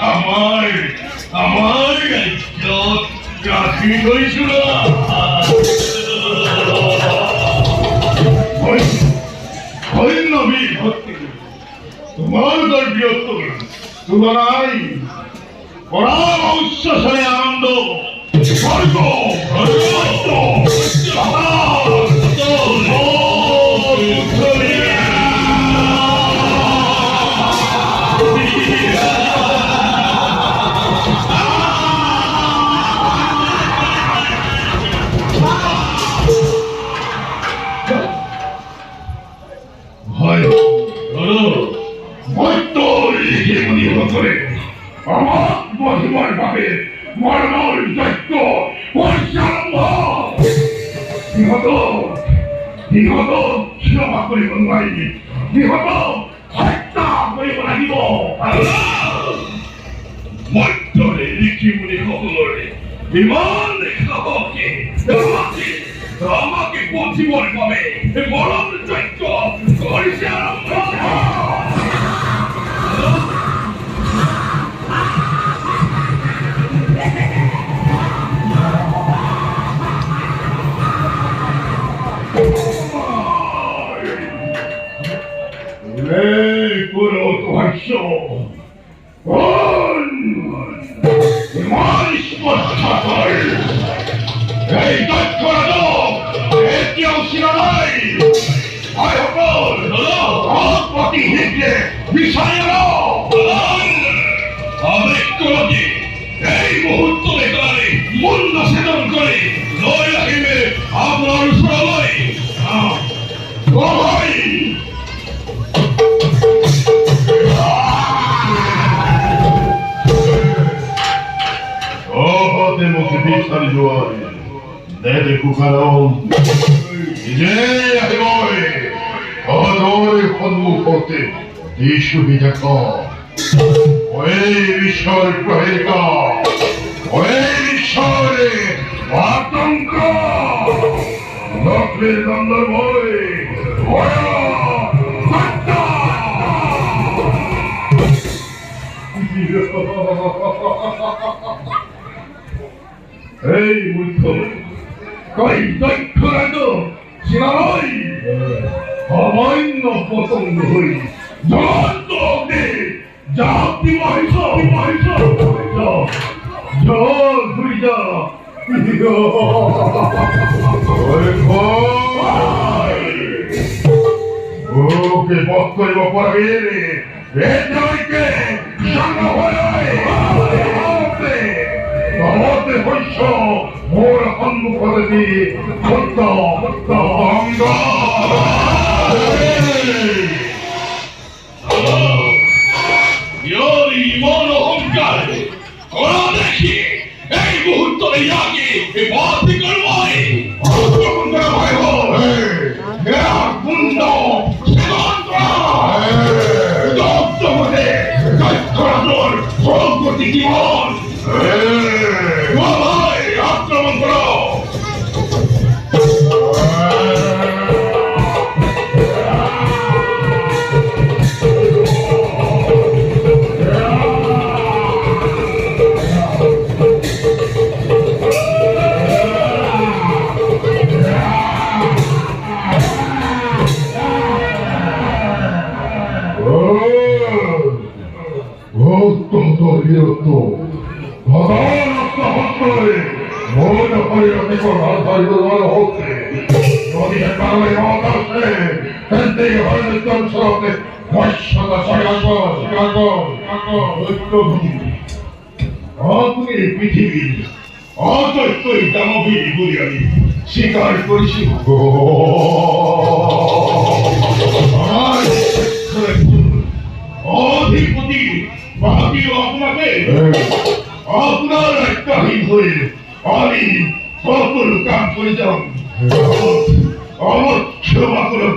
আমার আমার রাখি হয়েছিল তোমার তার বৃহত্তর তুলনায় পরাম উচ্ছ্বাসনে আনন্দ স্বর্গ আমার মহিমার ভাবে মরণর যজ্ঞ নিহত নিহত ক্ষমা করিব নাই নিহত হত্যা করিব লাগিব মধ্যে ঋষিমুনি সকলরে বিমান লেখাকে আমাকে পথিবর পাবে মরণ যজ্ঞ করিছে এই মুহূর্তে মূল্য সেদন করে নয় রাখিবে আপনার সবাই Nede kukaron Ije ahimoy Odori honmukote Dishu bidako Oe vishor prahika Oe vishor Vatonka Nokle nandar boy Oya Vatta Hey mutho কই দক্ষরাজ শিরাই অমান্য পতঙ্গ হই জগন্ত অগ্নি জাতি মহিষ জল ধুই যা ওকে পথ করিব পরবে রে জয়কে সঙ্গ হয় তমতে হইস মোর সম্মুখে সত্য অঙ্গ মন অহংকার করা দেখি এই মুহূর্তে ইয়াকে বাতি করবাই আক্রমণ করা ভয় হয় কুণ্ড দপ্তরে দক্ষরাজর প্রগতি জীবন আক্রমণ করো পৃথিবীর অতই দামবীর বলি আমি স্বীকার করেছি অধিপতি ভাবিও আপনাকে আপনার একটাহীন হয়ে আমি সকল কাম করে যান আমার ক্ষমা করে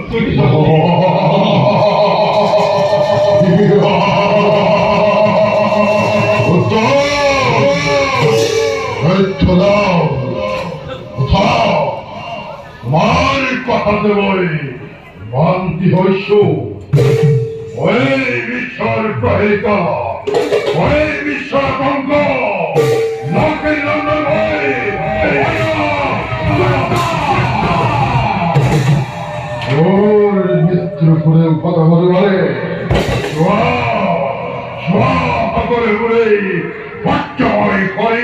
তোমার কথা দেবই মান্তি হইস ওই বিশ্বর প্রহেকা ওই বিশ্বকঙ্ক লোকের লন্ডন হয়ে ওর মিত্র করে কথা বলে বলে সকলে বলে বাচ্চা হয় করে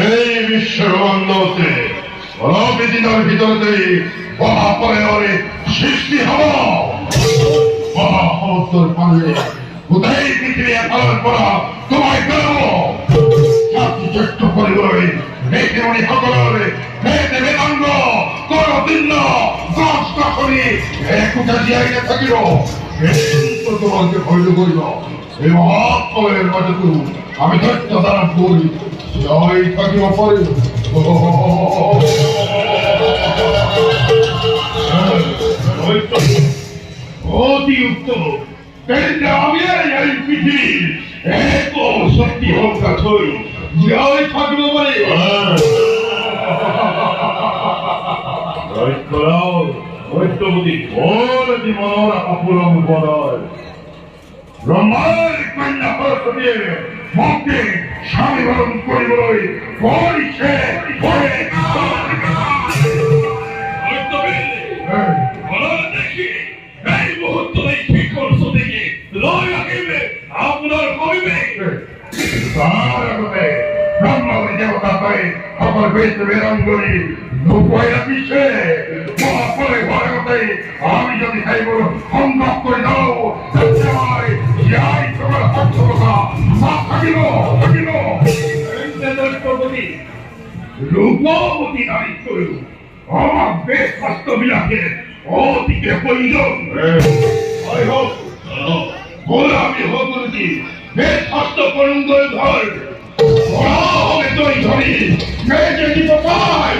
এই বিশ্বব্রহ্মাণ্ডতে অনবিদিতার ভিতরতে মহাপ্রলয়ের সৃষ্টি হব। মহাসমুদ্র পালে কোথায় পৃথিবী পালন করা তোমায় করব। জাতি চেষ্ট পরিবারে মেঘমণি সকলের মেঘে বেদাঙ্গ করদিন্য দশটা করি একুটা জিয়াইতে থাকিব। কিন্তু তোমাকে ভয় করিব এই মহাপ্রলয়ের মাঝে করুন আমি ধৈর্য ধারণ করি জয় থাকিব পরে। অতি উত্তম আমি এই পৃথিবীর এক শক্তি হোক থই জয় থাকিব পরে। ব্রহ্মার কন্যা সরস্বতী মকে স্বামী বরণ করিবলৈ করিছে দেখি এই মুহূর্ত ঠিক করছো দেখি লয় আহিবে আপনার করিবে তার আগতে ব্রহ্মাবলী দেবতা পাই সকল বেদ বেদন করি নৌপয়া পিছে মহাপরে ঘরে হতে আমি যদি চাইব সংগ্রাম করে দাও যাই তোমার সক্ষমতা না থাকিল রূপবতী নারী করিল আমার বেশ স্বাস্থ্যবিলাসে অতিকে প্রয়োজন বলে আমি হগুরুজি বেশ স্বাস্থ্য করুন ঘর ওরা হবে তৈ ধরি মেয়েকে দিব পাই